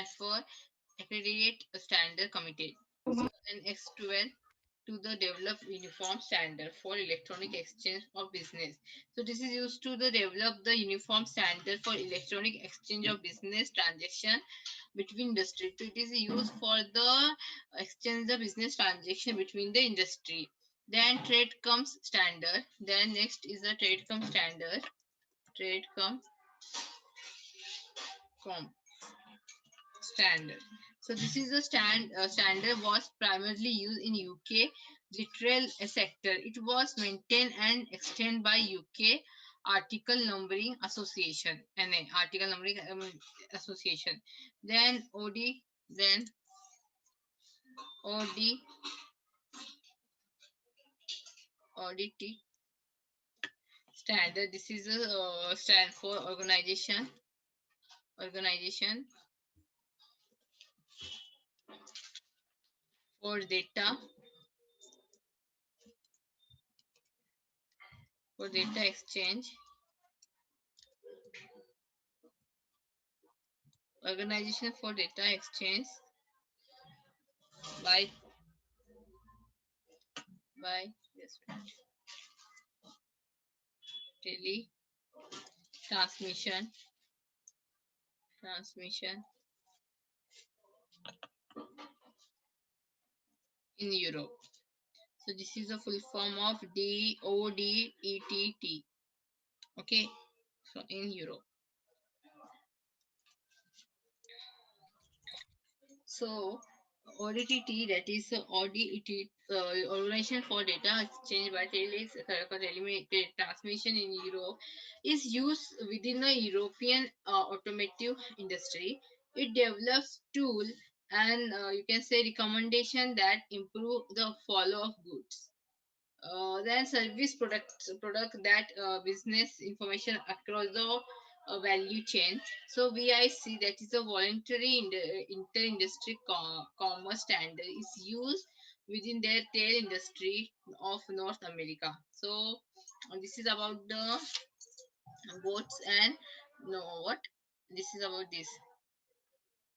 stands for Accredited Standard Committee. So and X12 to the develop uniform standard for electronic exchange of business. So this is used to the develop the uniform standard for electronic exchange of business transaction between industry. So it is used for the exchange the business transaction between the industry. Then trade comes standard. Then next is the trade come standard. Trade come com standard. So this is the standard was primarily used in UK retail sector. It was maintained and extended by UK Article Numbering Association, NA Article Numbering Association. Then OD, then OD, ODT standard. This is a stand for organization for data exchange. Organization for data exchange by yes, tele transmission in Europe. So this is the full form of DODETT. Okay, so in Europe. So ODTT, that is ODT, Organization for Data Exchange by Transmission in Europe, is used within the European automotive industry. It develops tool and you can say recommendation that improve the flow of goods. Then service product that business information across the value chain. So VIC, that is a voluntary inter-industry commerce standard, is used within their tail industry of North America. So this is about the boats and no what this is about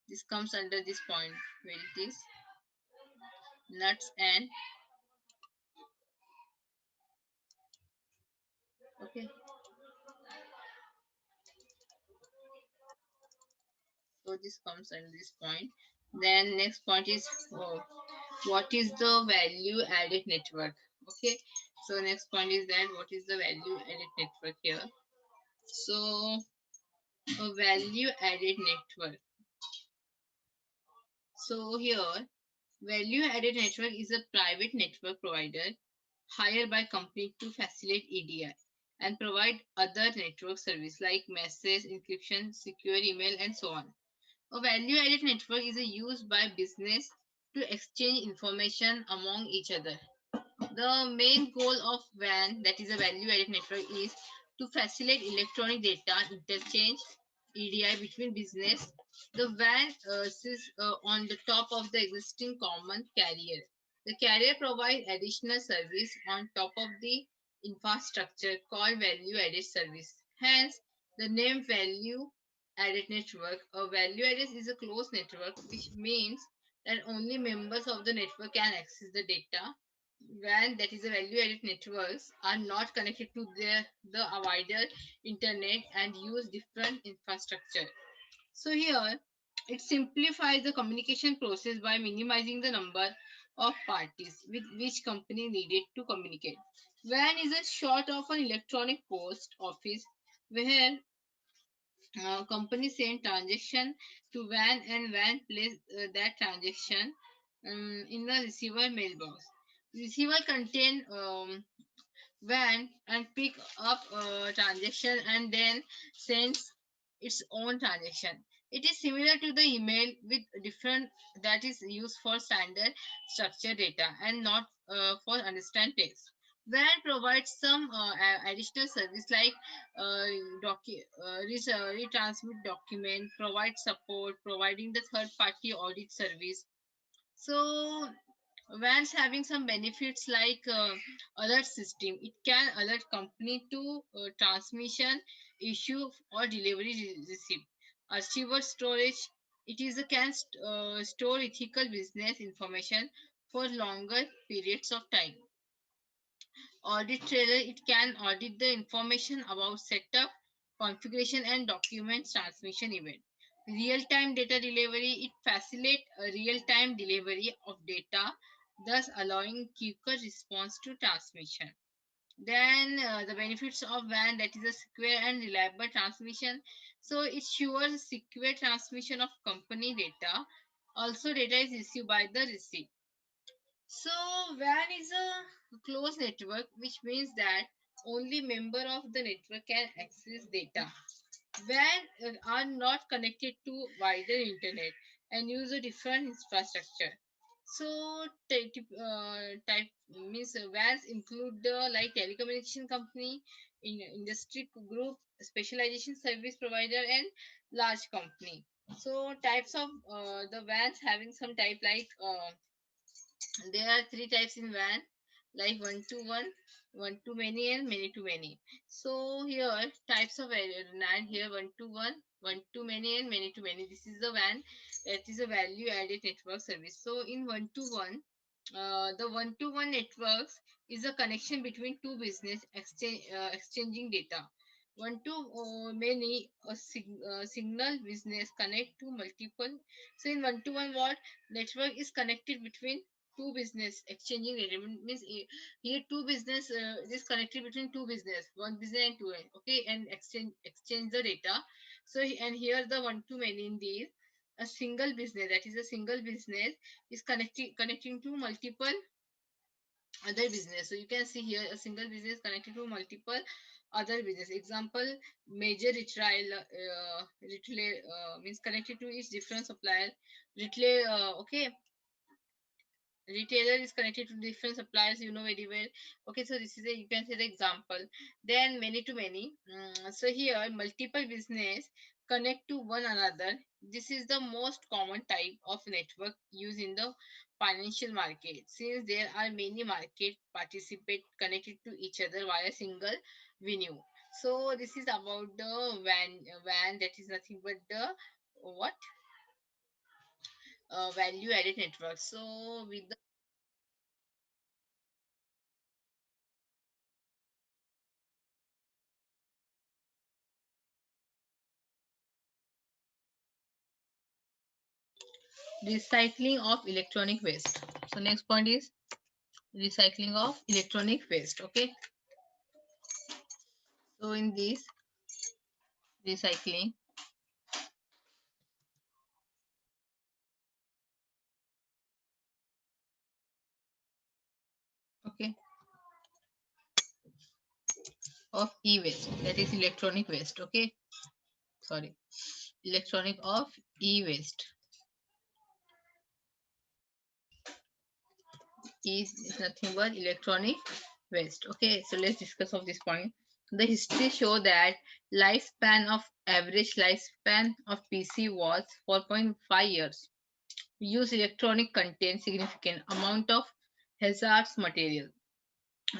this comes under this point where it is nuts and okay. So this comes under this point. Then next point is what is the value added network? Okay. So next point is that what is the value added network here? So a value added network. So here value added network is a private network provider hired by company to facilitate EDI and provide other network service like message encryption, secure email, and so on. A value-added network is a used by business to exchange information among each other. The main goal of WAN, that is a value-added network, is to facilitate electronic data interchange (EDI) between business. The WAN sits on the top of the existing common carrier. The carrier provides additional service on top of the infrastructure called value-added service. Hence, the name value-added network. A value-added is a closed network, which means that only members of the network can access the data. WAN, that is a value-added networks, are not connected to the wider internet and use different infrastructure. So here it simplifies the communication process by minimizing the number of parties with which company needed to communicate. WAN is a short of an electronic post office where company send transaction to WAN and WAN place that transaction in the receiver mailbox. Receiver contain WAN and pick up transaction and then sends its own transaction. It is similar to the email with different that is used for standard structured data and not for understand text. WAN provides some additional service like retransmit document, provide support, providing the third party audit service. So WANs having some benefits like alert system. It can alert company to transmission issue or delivery receipt. Archival storage. It is a can store ethical business information for longer periods of time. Audit trader, it can audit the information about setup, configuration, and document transmission event. Real-time data delivery, it facilitates a real-time delivery of data, thus allowing quicker response to transmission. Then the benefits of WAN, that is a secure and reliable transmission. So it ensures secure transmission of company data. Also, data is received by the receipt. So WAN is a closed network, which means that only member of the network can access data. WAN are not connected to wider internet and use a different infrastructure. So type means WANs include the like telecommunication company, in industry group, specialization service provider, and large company. So types of the WANs having some type like there are three types in WAN, like one to one, one to many, and many to many. So here types of WAN here, one to one to many, and many to many. This is the WAN. That is a value added network service. So in one to one, the one to one networks is a connection between two business exchanging data. One to many, a signal business connect to multiple. So in one to one, what network is connected between two business exchanging data. Means here two business is connected between two business, one business and two, okay, and exchange the data. So and here the one to many in these, a single business, that is a single business is connecting to multiple other business. So you can see here a single business connected to multiple other business. Example, major retail means connected to each different supplier. Retail, okay, retailer is connected to different suppliers, you know very well. Okay, so this is a, you can say the example. Then many to many. So here multiple business connect to one another. This is the most common type of network used in the financial market, since there are many market participate connected to each other via single venue. So this is about the WAN, that is nothing but the what value added network. So with recycling of electronic waste. So next point is recycling of electronic waste. Okay, so in this recycling, okay, of e-waste, that is electronic waste. Okay, sorry, electronic of e-waste is nothing but electronic waste. Okay, so let's discuss of this point. The history show that lifespan of average lifespan of PC was 4.5 years. Use electronic contain significant amount of hazardous material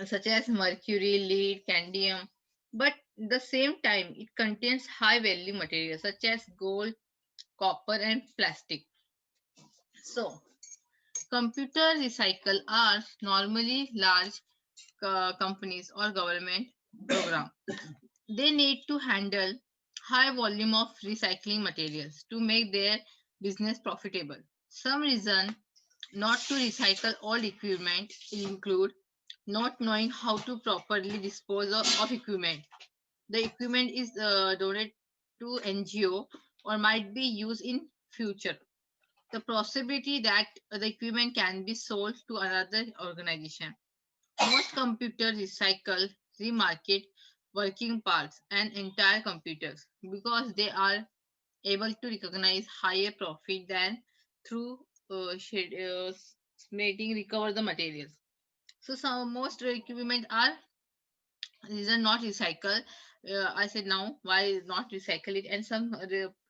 such as mercury, lead, cadmium, but at the same time it contains high value materials such as gold, copper, and plastic. So computer recycle are normally large companies or government program. They need to handle high volume of recycling materials to make their business profitable. Some reason not to recycle all equipment include not knowing how to properly dispose of equipment. The equipment is donated to NGO or might be used in future. The possibility that the equipment can be sold to another organization. Most computers recycle, remarket working parts and entire computers because they are able to recognize higher profit than through making recover the materials. So some most equipment are these are not recycle. I said now why not recycle it, and some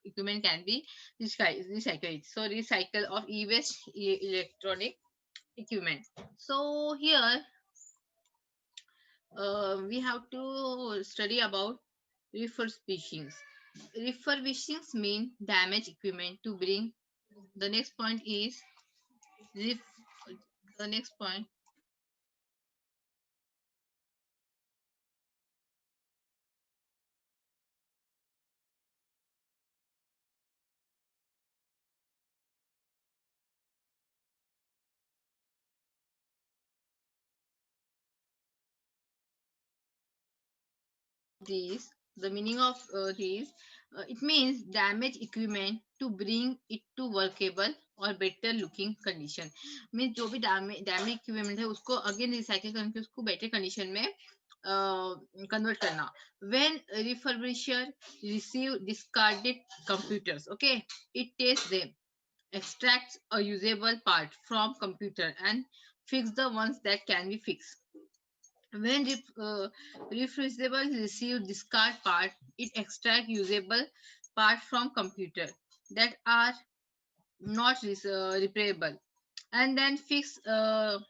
equipment can be recycle it. So recycle of e-waste electronic equipment. So here we have to study about refurbishing. Refurbishing mean damage equipment to bring. The next point is ref, the next point. These the meaning of these it means damage equipment to bring it to workable or better looking condition. Means जो भी damage equipment है उसको again recycle करके उसको better condition में convert करना. When refurbisher receive discarded computers, okay, it takes them, extracts a usable part from computer and fix the ones that can be fixed. When refusable receive discard part, it extract usable part from computer that are not repairable, and then fix the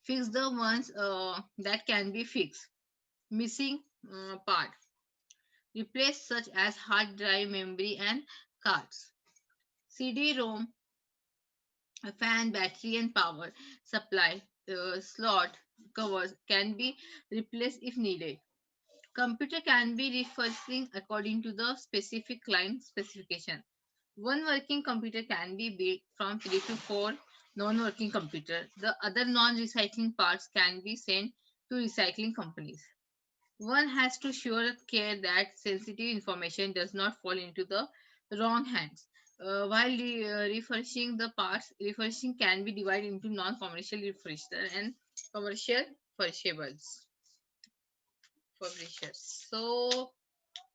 ones that can be fixed. Missing part replace such as hard drive, memory, and cards. CD-ROM, a fan, battery, and power supply slot covers can be replaced if needed. Computer can be refurbished according to the specific client specification. One working computer can be built from 3 to 4 non-working computers. The other non-recycling parts can be sent to recycling companies. One has to sure care that sensitive information does not fall into the wrong hands. While refurbishing the parts, refurbishing can be divided into non-commercial refurbisher and commercial refurbishables. Publishers. So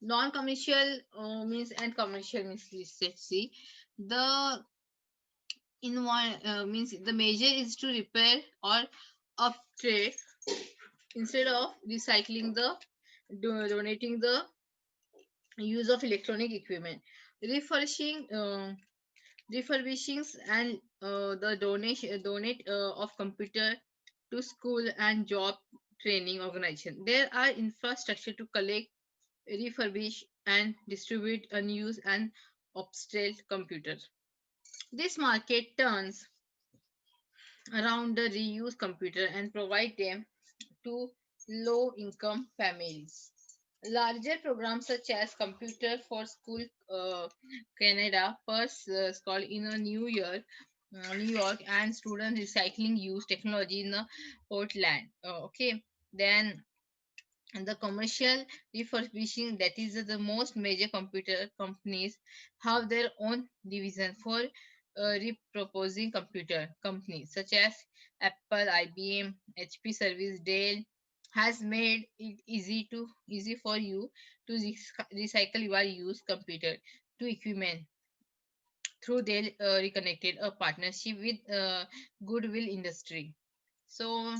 non-commercial means and commercial means, let's see. The in one means the measure is to repair or upgrade instead of recycling the donating the use of electronic equipment. Refurbishing refurbishings and the donate of computer to school and job training organization. There are infrastructure to collect, refurbish, and distribute unused and obsolete computers. This market turns around the reused computer and provide them to low income families. Larger programs such as Computer for School Canada, first called in New York, and student recycling use technology in Portland. Okay, then and the commercial refurbishing, that is the most major computer companies have their own division for reproposing computer companies such as Apple, IBM, HP Service, Dell has made it easy for you to recycle your used computer to equipment through Dell reconnected a partnership with Goodwill Industry. So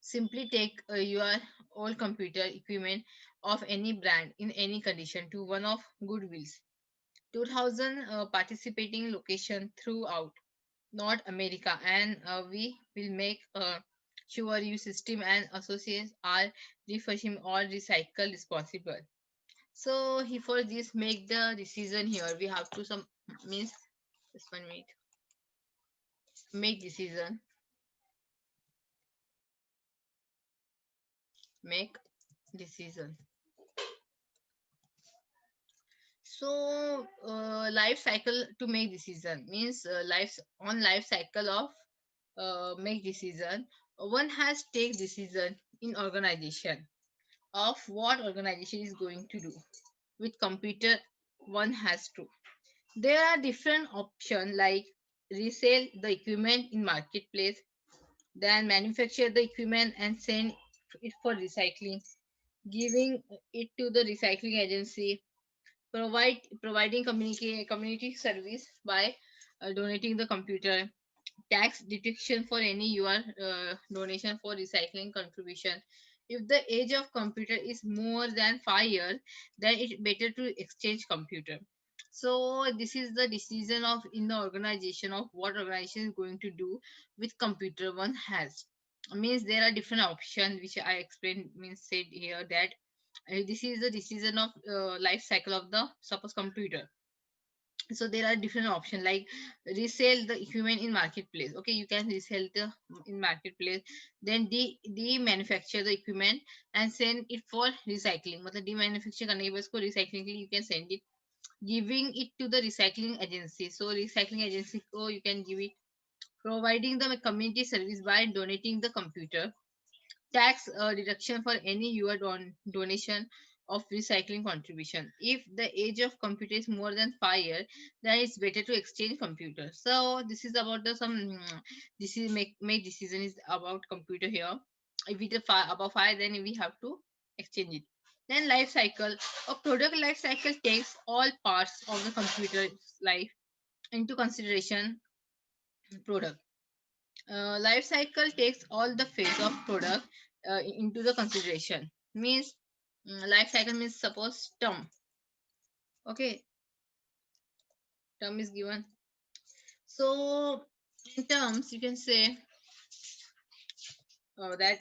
simply take your old computer equipment of any brand in any condition to one of Goodwill's 2000 participating location throughout North America, and we will make sure your system and associates are refurbished or recycle responsible. So for this make the decision here we have to some means just 1 minute make decision make decision. So life cycle to make decision means life cycle of make decision. One has take decision in organization of what organization is going to do with computer. One has to. There are different options like resell the equipment in marketplace, then manufacture the equipment and send it for recycling, giving it to the recycling agency, providing community service by donating the computer, tax deduction for any your donation for recycling contribution. If the age of computer is more than 5 years, then it's better to exchange computer. So this is the decision of in the organization of what organization is going to do with computer one has. Means there are different options which I explained means said here that This is the decision of life cycle of the suppose computer. So there are different options like resell the equipment in marketplace. Okay, you can resell the in marketplace. Then de manufacture the equipment and send it for recycling. मतलब de-manufacture करने के बाद उसको recycling के लिए you can send it, giving it to the recycling agency. So recycling agency को you can give it, providing the community service by donating the computer, tax deduction for any your donation of recycling contribution. If the age of computer is more than 5 years, then it's better to exchange computer. So this is about the some this is make decision is about computer here. If it is above 5, then we have to exchange it. Then life cycle. A product life cycle takes all parts of the computer's life into consideration. Product life cycle takes all the phase of product into the consideration. Means life cycle means suppose term. Okay, term is given. So in terms you can say that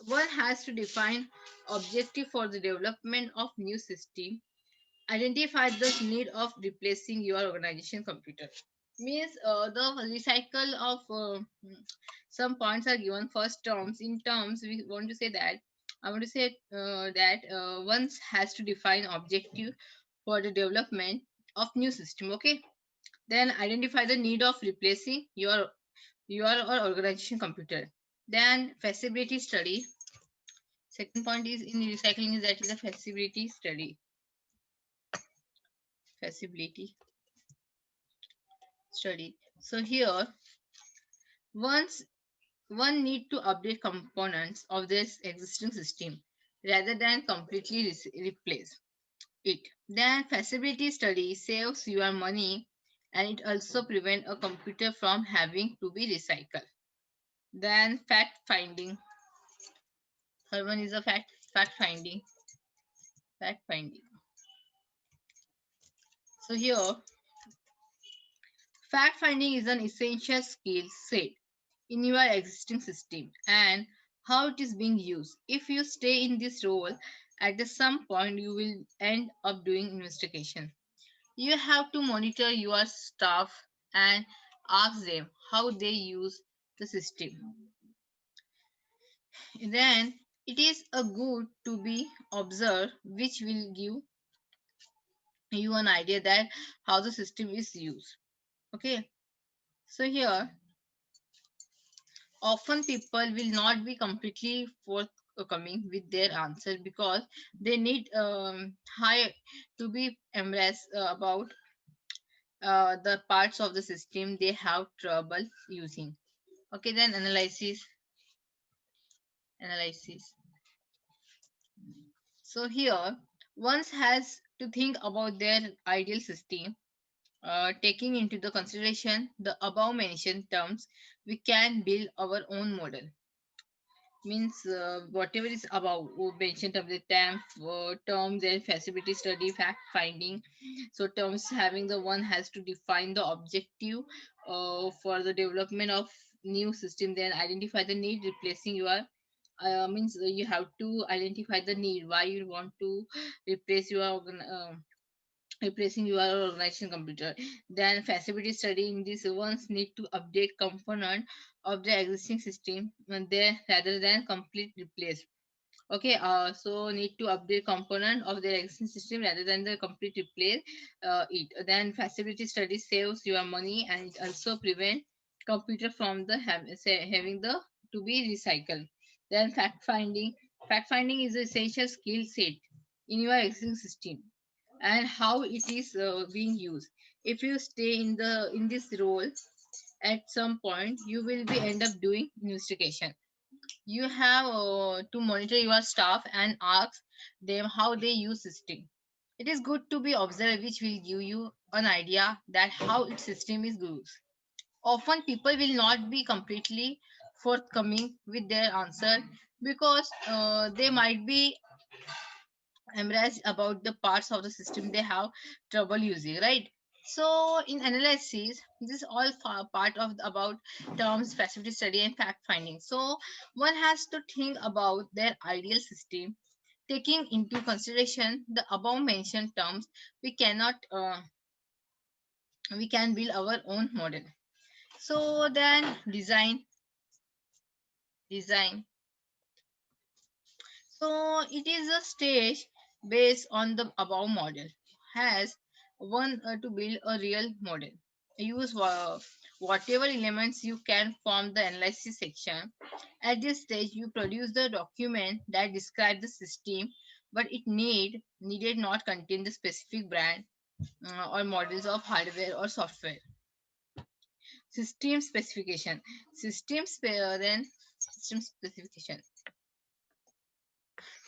one has to define objective for the development of new system, identify the need of replacing your organization computer. Means the recycle of some points are given. First, terms. In terms we want to say that I want to say that one has to define objective for the development of new system. Okay, then identify the need of replacing your or organization computer. Then feasibility study. Second point is in recycling is that is a feasibility study. Feasibility study. So here once one need to update components of this existing system rather than completely replace it. Then feasibility study saves your money and it also prevents a computer from having to be recycled. Then fact finding. Third one is a fact finding. Fact finding. So here fact finding is an essential skill set in your existing system and how it is being used. If you stay in this role, at some point you will end up doing investigation. You have to monitor your staff and ask them how they use the system. Then it is a good to be observed, which will give you an idea that how the system is used. Okay, so here often people will not be completely forthcoming with their answer because they need high to be embraced about the parts of the system they have trouble using. Okay, then analysis. So here one has to think about their ideal system, taking into the consideration the above mentioned terms. We can build our own model. Means whatever is above mentioned of the terms and feasibility study, fact finding. So terms having the one has to define the objective for the development of new system, then identify the need replacing your means you have to identify the need why you want to replace your replacing your organization computer. Then feasibility study in this ones need to update component of the existing system there rather than complete replace. Okay, so need to update component of the existing system rather than the complete replace it. Then feasibility study saves your money and it also prevent computer from the having the to be recycled. Then fact finding is an essential skill set in your existing system and how it is being used. If you stay in this role, at some point you will be end up doing investigation. You have to monitor your staff and ask them how they use system. It is good to be observed, which will give you an idea that how its system is used. Often people will not be completely forthcoming with their answer because they might be embarrassed about the parts of the system they have trouble using, right? So in analysis this is all part of about terms, specific study and fact finding. So one has to think about their ideal system, Taking into consideration the above mentioned terms, we cannot we can build our own model. So then design. So it is a stage based on the above model. Has one to build a real model. Use whatever elements you can form the analysis section. At this stage, you produce the document that describes the system, but it needed not contain the specific brand or models of hardware or software. System specification. Then system specification.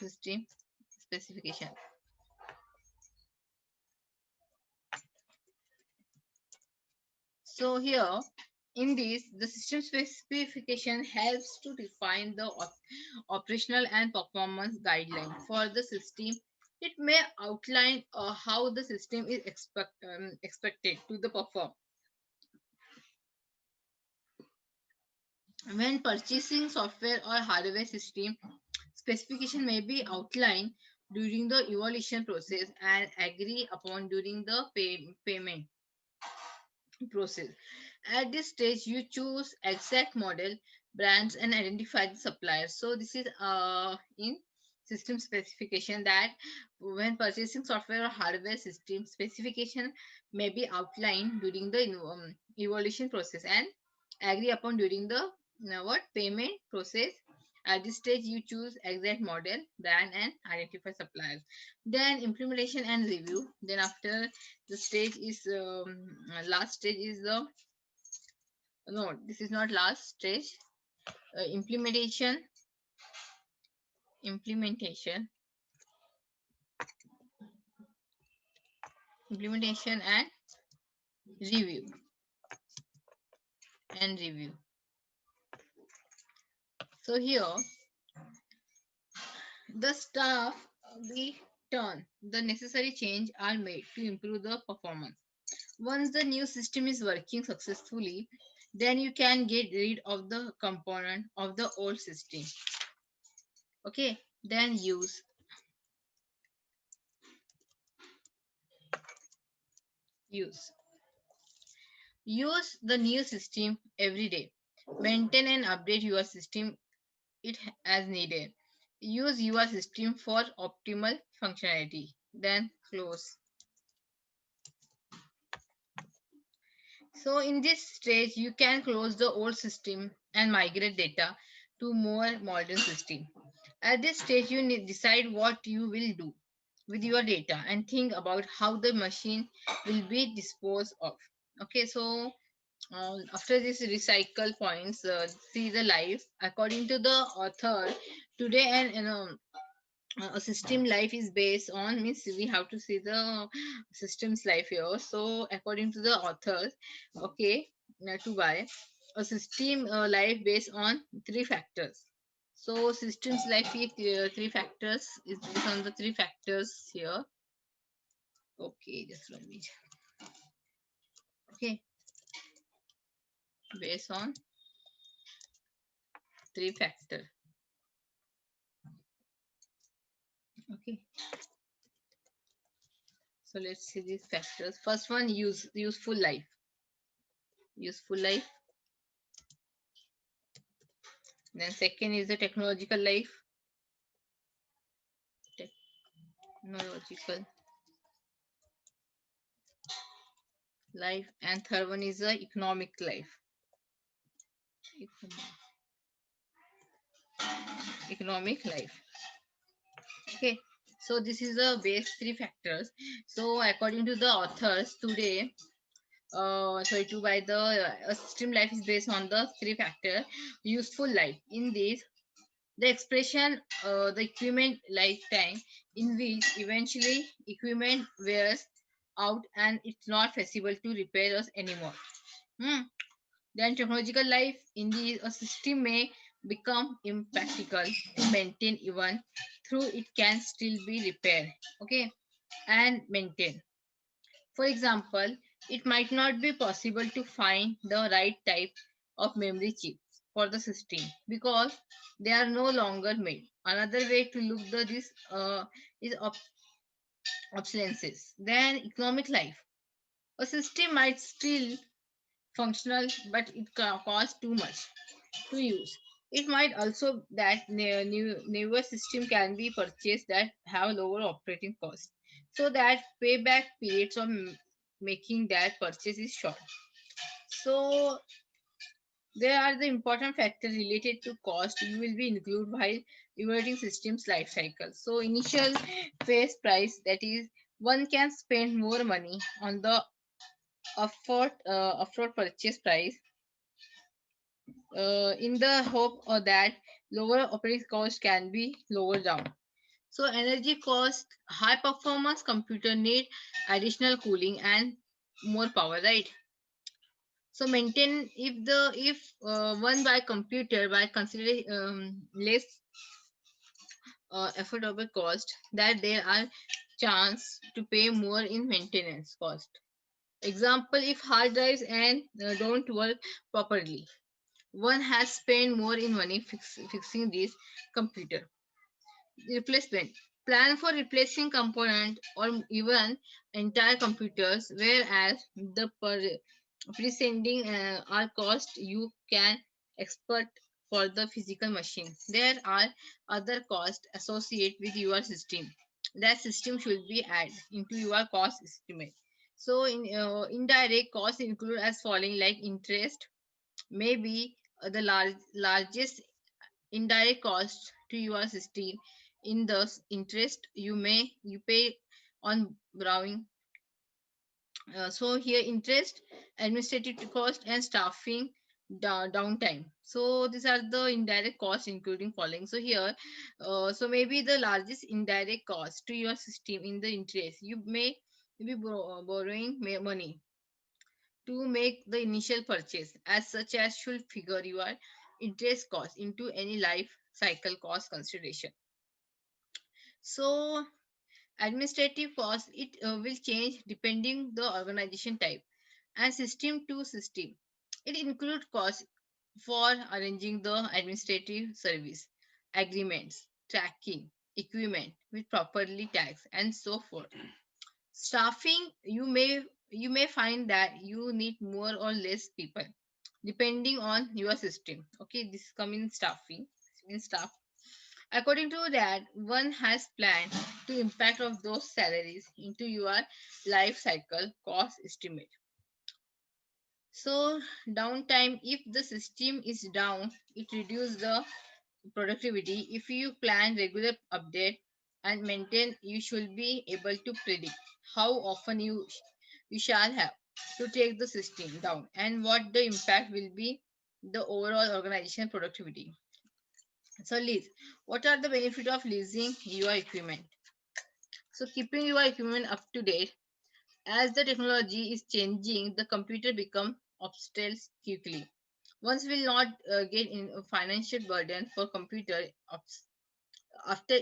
System specification. So here in this, the system specification helps to define the operational and performance guideline for the system. It may outline how the system is expected to the perform. When purchasing software or hardware system, specification may be outlined during the evaluation process and agree upon during the payment process. At this stage, you choose exact model, brands, and identify the suppliers. So this is in system specification that when purchasing software or hardware, system specification may be outlined during the evaluation process and agree upon during the what payment process. At this stage, you choose exact model, brand, and identify suppliers. Then implementation and review. Then after the stage is last stage is the no, this is not last stage. Implementation, implementation, implementation, review and review. So here the staff we turn the necessary change are made to improve the performance. Once the new system is working successfully, then you can get rid of the component of the old system. Okay, then use use the new system every day. Maintain and update your system it as needed. Use your system for optimal functionality. Then close. So in this stage, you can close the old system and migrate data to more modern system. At this stage, you decide what you will do with your data and think about how the machine will be disposed of. Okay, so after this recycle points, see the life according to the author today, and a system life is based on means we have to see the system's life here. So according to the authors, okay, to buy a system life based on three factors. So systems life with three factors is based on the three factors here. Okay, just one minute. Okay, based on three factor. Okay, so let's see these factors. First one, useful life. Useful life. Then second is the technological life. Technological life. And third one is the economic life. Economic life. Okay, so this is the base three factors. So according to the authors today, sorry, to buy the system life is based on the three factor. Useful life. In this, the expression the equipment lifetime, in which eventually equipment wears out and it's not feasible to repair us anymore. Hmm. Then technological life, in the a system may become impractical to maintain even through it can still be repaired. Okay, and maintain. For example, it might not be possible to find the right type of memory chip for the system because they are no longer made. Another way to look at this is obsolescence. Then economic life. A system might still functional, but it costs too much to use. It might also that newer system can be purchased that have lower operating costs, so that payback periods of making that purchase is short. So there are the important factors related to cost you will be included while evaluating systems life cycle. So initial phase price, that is one can spend more money on the upfront purchase price in the hope that lower operating cost can be lowered down. So energy cost, high performance computer need additional cooling and more power, right? So maintain if one by computer by considering less affordable cost, that there are chance to pay more in maintenance cost. Example, if hard drives and don't work properly, one has spent more in money fixing this computer. Replacement, plan for replacing component or even entire computers, whereas the presending are cost you can expert for the physical machine. There are other costs associated with your system. That system should be added into your cost estimate. So indirect costs include as following, like interest, maybe the largest indirect cost to your system. In the interest you pay on borrowing. So here interest, administrative cost, and staffing downtime. So these are the indirect costs including following. So here so maybe the largest indirect cost to your system in the interest, you may be borrowing money to make the initial purchase, as such as should figure your interest cost into any life cycle cost consideration. So administrative cost, it will change depending the organization type and system to system. It includes costs for arranging the administrative service, agreements, tracking, equipment with properly taxed, and so forth. Staffing, you may find that you need more or less people depending on your system. Okay, this come in staffing, in staff. According to that, one has planned to impact of those salaries into your life cycle cost estimate. So downtime, if the system is down, it reduces the productivity. If you plan regular update and maintain, you should be able to predict how often you shall have to take the system down and what the impact will be the overall organization productivity. So lease. What are the benefit of leasing your equipment? So keeping your equipment up to date. As the technology is changing, the computer become obsolete quickly. One will not get in a financial burden for computer after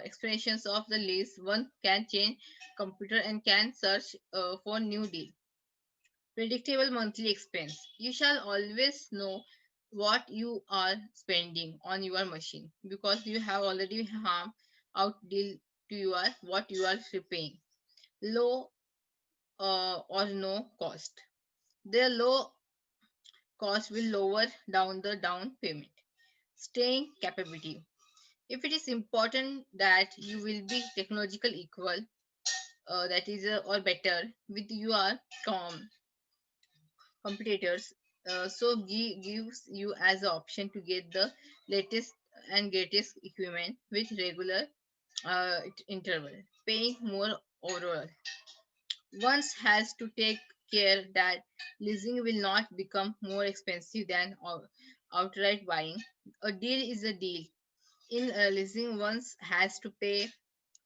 explanations of the lease. One can change computer and can search for new deal. Predictable monthly expense. You shall always know what you are spending on your machine because you have already harmed out deal to your what you are repaying. Low or no cost. The low cost will lower down the down payment. Staying capability. If it is important that you will be technological equal, that is or better with your com competitors, so gives you as an option to get the latest and greatest equipment with regular interval, paying more overall. One has to take care that leasing will not become more expensive than outright buying. A deal is a deal. In leasing, one has to pay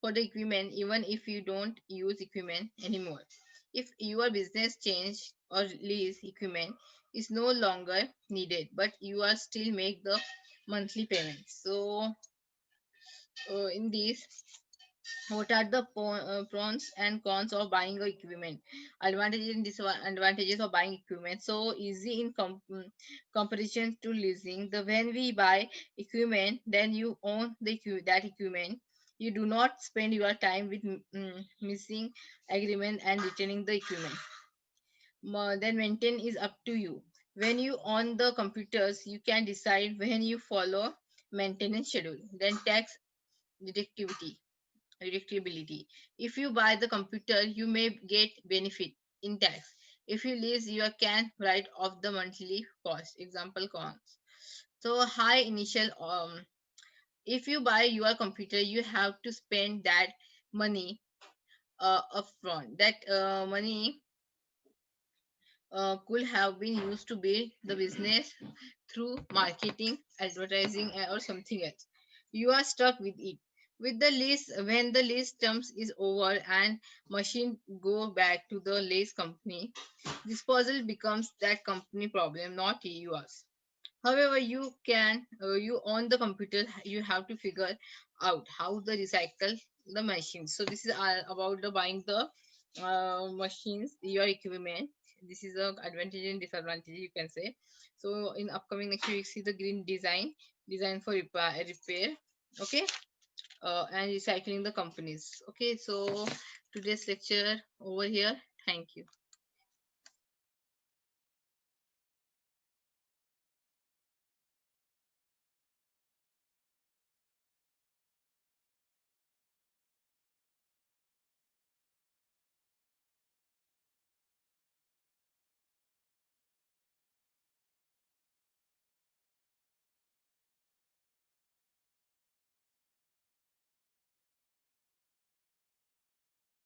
for the equipment even if you don't use equipment anymore. If your business change or lease equipment is no longer needed, but you are still make the monthly payments. So in this, What are the pros and cons of buying a equipment? Advantages and disadvantages of buying equipment. So easy in comparison to leasing. The when we buy equipment, then you own that equipment. You do not spend your time with missing agreement and returning the equipment. Then maintain is up to you. When you on the computers, you can decide when you follow maintenance schedule. Then tax deductibility. Predictability. If you buy the computer, you may get benefit in tax. If you lease, you can write off the monthly cost. Example cons. So high initial if you buy your computer, you have to spend that money upfront. That money could have been used to build the business through marketing, advertising, or something else. You are stuck with it. With the lease, when the lease terms is over and machine go back to the lease company, disposal becomes that company problem, not yours. However, you on the computer, you have to figure out how the recycle the machines. So this is all about the buying the machines, your equipment. This is a advantage and disadvantage, you can say. So in upcoming next week, see the green design for repair. Okay, and recycling the companies. Okay, so today's lecture over here. Thank you.